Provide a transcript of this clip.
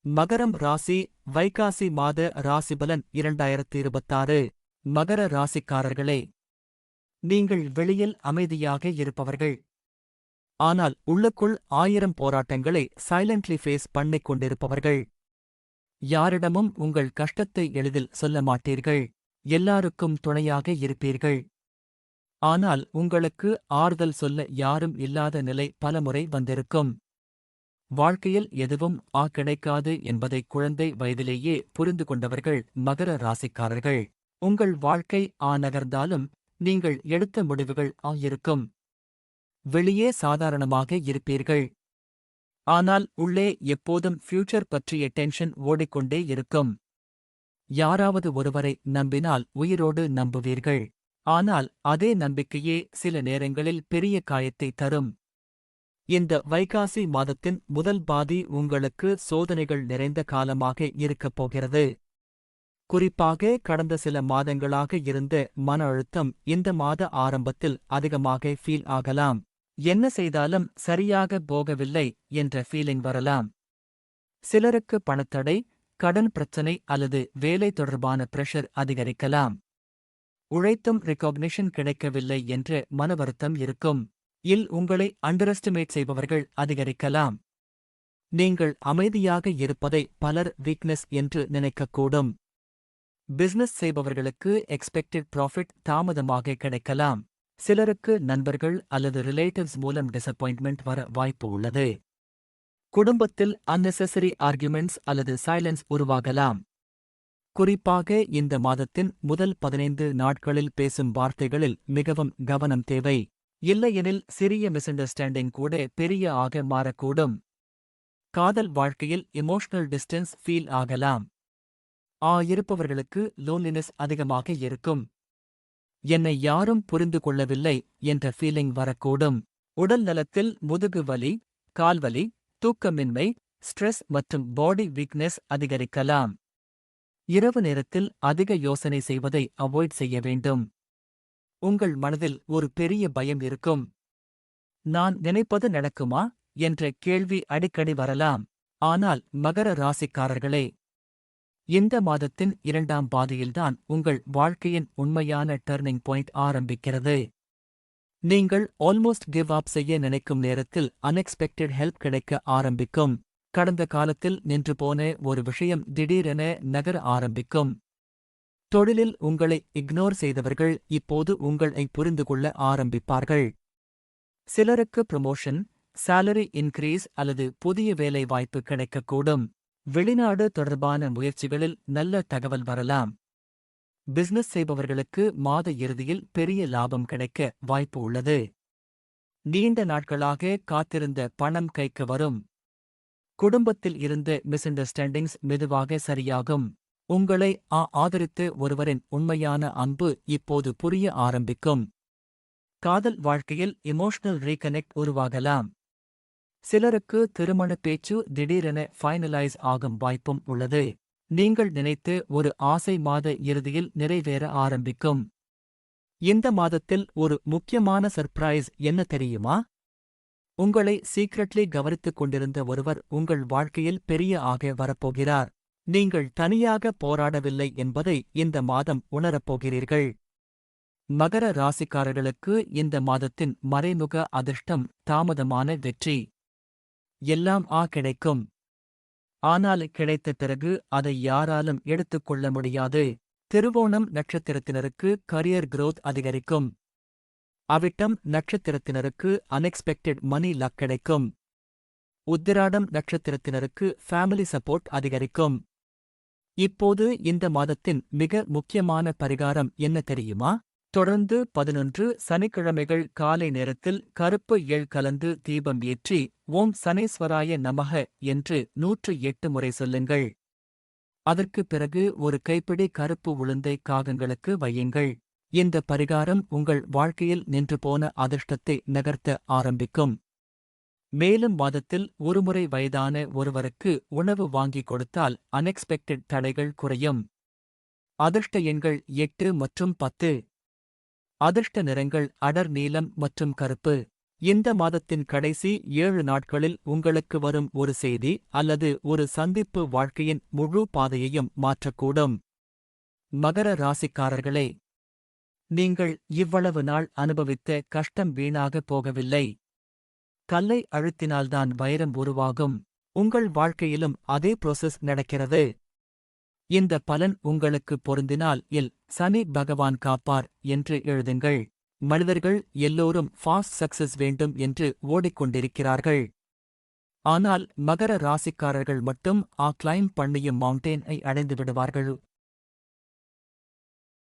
மகரம் ராசி வைகாசி மாத ராசிபலன் 2026. மகர ராசிக்காரர்களே, நீங்கள் வெளியில் அமைதியாக இருப்பவர்கள். ஆனால் உள்ளுக்குள் 1000 போராட்டங்களை சைலண்ட்லி ஃபேஸ் பண்ணிக் கொண்டிருப்பவர்கள். யாரிடமும் உங்கள் கஷ்டத்தை எளிதில் சொல்ல மாட்டீர்கள். எல்லாருக்கும் துணையாக இருப்பீர்கள். ஆனால் உங்களுக்கு ஆறுதல் சொல்ல யாரும் இல்லாத நிலை பலமுறை வந்திருக்கும். வாழ்க்கையில் எதுவும் கிடைக்காது என்பதை குழந்தை வயதிலேயே புரிந்து கொண்டவர்கள் மகர ராசிக்காரர்கள். உங்கள் வாழ்க்கை நகர்ந்தாலும் நீங்கள் எடுத்த முடிவுகள் இருக்கும். வெளியே சாதாரணமாக இருப்பீர்கள். ஆனால் உள்ளே எப்போதும் ஃபியூச்சர் பற்றிய டென்ஷன் ஓடிக்கொண்டே இருக்கும். யாராவது ஒருவரை நம்பினால் உயிரோடு நம்புவீர்கள். ஆனால் அதே நம்பிக்கையே சில நேரங்களில் பெரிய காயத்தை தரும். இந்த வைகாசி மாதத்தின் முதல் பாதி உங்களுக்கு சோதனைகள் நிறைந்த காலமாக இருக்கப் போகிறது. குறிப்பாக கடந்த சில மாதங்களாக இருந்த மன அழுத்தம் இந்த மாத ஆரம்பத்தில் அதிகமாக ஃபீல் ஆகலாம். என்ன செய்தாலும் சரியாக போகவில்லை என்ற ஃபீலிங் வரலாம். சிலருக்கு பணத்தடை, கடன் பிரச்சனை அல்லது வேலை தொடர்பான பிரஷர் அதிகரிக்கலாம். உழைத்தும் ரெகக்னிஷன் கிடைக்கவில்லை என்ற மனவருத்தம் இருக்கும். உங்களை அண்டரெஸ்டிமேட் செய்பவர்கள் அதிகரிக்கலாம். நீங்கள் அமைதியாக இருப்பதை பலர் வீக்னஸ் என்று நினைக்கக்கூடும். பிசினஸ் செய்பவர்களுக்கு எக்ஸ்பெக்டட் ப்ராஃபிட் தாமதமாக கிடைக்கலாம். சிலருக்கு நண்பர்கள் அல்லது ரிலேட்டிவ்ஸ் மூலம் டிசப்பாயின்ட்மெண்ட் வர வாய்ப்பு உள்ளது. குடும்பத்தில் அன்னெசரி ஆர்குமெண்ட்ஸ் அல்லது சைலன்ஸ் உருவாகலாம். குறிப்பாக இந்த மாதத்தின் முதல் 15 நாட்களில் பேசும் வார்த்தைகளில் மிகவும் கவனம் தேவை. இல்லையெனில் சிறிய மிஸ்அண்டர்ஸ்டாண்டிங் கூட பெரிய மாறக்கூடும். காதல் வாழ்க்கையில் எமோஷனல் டிஸ்டன்ஸ் ஃபீல் ஆகலாம். இருப்பவர்களுக்கு லோன்லினஸ் அதிகமாக இருக்கும். என்னை யாரும் புரிந்து கொள்ளவில்லை என்ற ஃபீலிங் வரக்கூடும். உடல் நலத்தில் முதுகு வலி, கால்வலி, தூக்கமின்மை, ஸ்ட்ரெஸ் மற்றும் பாடி வீக்னஸ் அதிகரிக்கலாம். இரவு நேரத்தில் அதிக யோசனை செய்வதை அவாய்ட் செய்ய வேண்டும். உங்கள் மனதில் ஒரு பெரிய பயம் இருக்கும். நான் நினைப்பது நடக்குமா என்ற கேள்வி அடிக்கடி வரலாம். ஆனால் மகர ராசிக்காரர்களே, இந்த மாதத்தின் 2ஆம் பாதியில்தான் உங்கள் வாழ்க்கையின் உண்மையான டர்னிங் பாயிண்ட் ஆரம்பிக்கிறது. நீங்கள் ஆல்மோஸ்ட் கிவ் அப் செய்ய நினைக்கும் நேரத்தில் அன்எக்ஸ்பெக்டட் ஹெல்ப் கிடைக்க ஆரம்பிக்கும். கடந்த காலத்தில் நின்று போன ஒரு விஷயம் திடீரென நகர ஆரம்பிக்கும். தொழிலில் உங்களை இக்னோர் செய்தவர்கள் இப்போது உங்களை புரிந்து கொள்ள ஆரம்பிப்பார்கள். சிலருக்கு ப்ரமோஷன், சாலரி இன்க்ரீஸ் அல்லது புதிய வேலை வாய்ப்பு கிடைக்கக்கூடும். வெளிநாடு தொடர்பான முயற்சிகளில் நல்ல தகவல் வரலாம். பிசினஸ் செய்பவர்களுக்கு மாத இறுதியில் பெரிய லாபம் கிடைக்க வாய்ப்பு உள்ளது. நீண்ட நாட்களாக காத்திருந்த பணம் கைக்கு வரும். குடும்பத்தில் இருந்த மிஸ்அண்டர்ஸ்டாண்டிங்ஸ் மெதுவாக சரியாகும். உங்களை ஆதரித்து ஒருவரின் உண்மையான அன்பு இப்போது புரிய ஆரம்பிக்கும். காதல் வாழ்க்கையில் எமோஷனல் ரீகனெக்ட் உருவாகலாம். சிலருக்கு திருமண பேச்சு திடீரென ஃபைனலைஸ் ஆகும் வாய்ப்பும் உள்ளது. நீங்கள் நினைத்து ஒரு ஆசை மாத இறுதியில் நிறைவேற ஆரம்பிக்கும். இந்த மாதத்தில் ஒரு முக்கியமான சர்ப்ரைஸ் என்ன தெரியுமா? உங்களை சீக்ரெட்லி கவனித்துக் கொண்டிருந்த ஒருவர் உங்கள் வாழ்க்கையில் பெரிய வரப்போகிறார். நீங்கள் தனியாக போராடவில்லை என்பதை இந்த மாதம் உணரப்போகிறீர்கள். மகர ராசிக்காரர்களுக்கு இந்த மாதத்தின் மறைமுக அதிர்ஷ்டம் தாமதமான வெற்றி. எல்லாம் கிடைக்கும். ஆனால் கிடைத்த பிறகு அதை யாராலும் எடுத்துக்கொள்ள முடியாது. திருவோணம் நட்சத்திரத்தினருக்கு கரியர் growth அதிகரிக்கும். அவிட்டம் நட்சத்திரத்தினருக்கு அன்எக்ஸ்பெக்டட் மணி லக் கிடைக்கும். உத்திராடம் நட்சத்திரத்தினருக்கு ஃபேமிலி சப்போர்ட் அதிகரிக்கும். இப்போது இந்த மாதத்தின் மிக முக்கியமான பரிகாரம் என்ன தெரியுமா? தொடர்ந்து 11 சனிக்கிழமைகள் காலை நேரத்தில் கருப்பு எள் கலந்து தீபம் ஏற்றி ஓம் சனீஸ்வராய நமக என்று 108 முறை சொல்லுங்கள். அதற்கு பிறகு ஒரு கைப்பிடி கருப்பு உளுந்தை காகங்களுக்கு வையுங்கள். இந்த பரிகாரம் உங்கள் வாழ்க்கையில் நின்று போன அதிர்ஷ்டத்தை நகர்த்த ஆரம்பிக்கும். மேலும் மாதத்தில் ஒருமுறை வயதான ஒருவருக்கு உணவு வாங்கிக் கொடுத்தால் அன்எக்ஸ்பெக்டட் தடைகள் குறையும். அதிர்ஷ்ட எண்கள் 8 மற்றும் 10. அதிர்ஷ்ட நிறங்கள் அடர் நீலம் மற்றும் கருப்பு. இந்த மாதத்தின் கடைசி 7 நாட்களில் உங்களுக்கு வரும் ஒரு செய்தி அல்லது ஒரு சந்திப்பு வாழ்க்கையின் முழு பாதையையும் மாற்றக்கூடும். மகர ராசிக்காரர்களே, நீங்கள் இவ்வளவு நாள் அனுபவித்த கஷ்டம் வீணாகப் போகவில்லை. கல்லை அழுத்தினால்தான் வைரம் உருவாகும். உங்கள் வாழ்க்கையிலும் அதே ப்ரோசஸ் நடக்கிறது. இந்த பலன் உங்களுக்கு பொருந்தினால் சனி பகவான் காப்பார் என்று எழுதுங்கள். மனிதர்கள் எல்லோரும் ஃபாஸ்ட் சக்சஸ் வேண்டும் என்று ஓடிக்கொண்டிருக்கிறார்கள். ஆனால் மகர ராசிக்காரர்கள் மட்டும் கிளைம் பண்ணியும் மவுண்டெயினை அடைந்து விடுவார்கள்.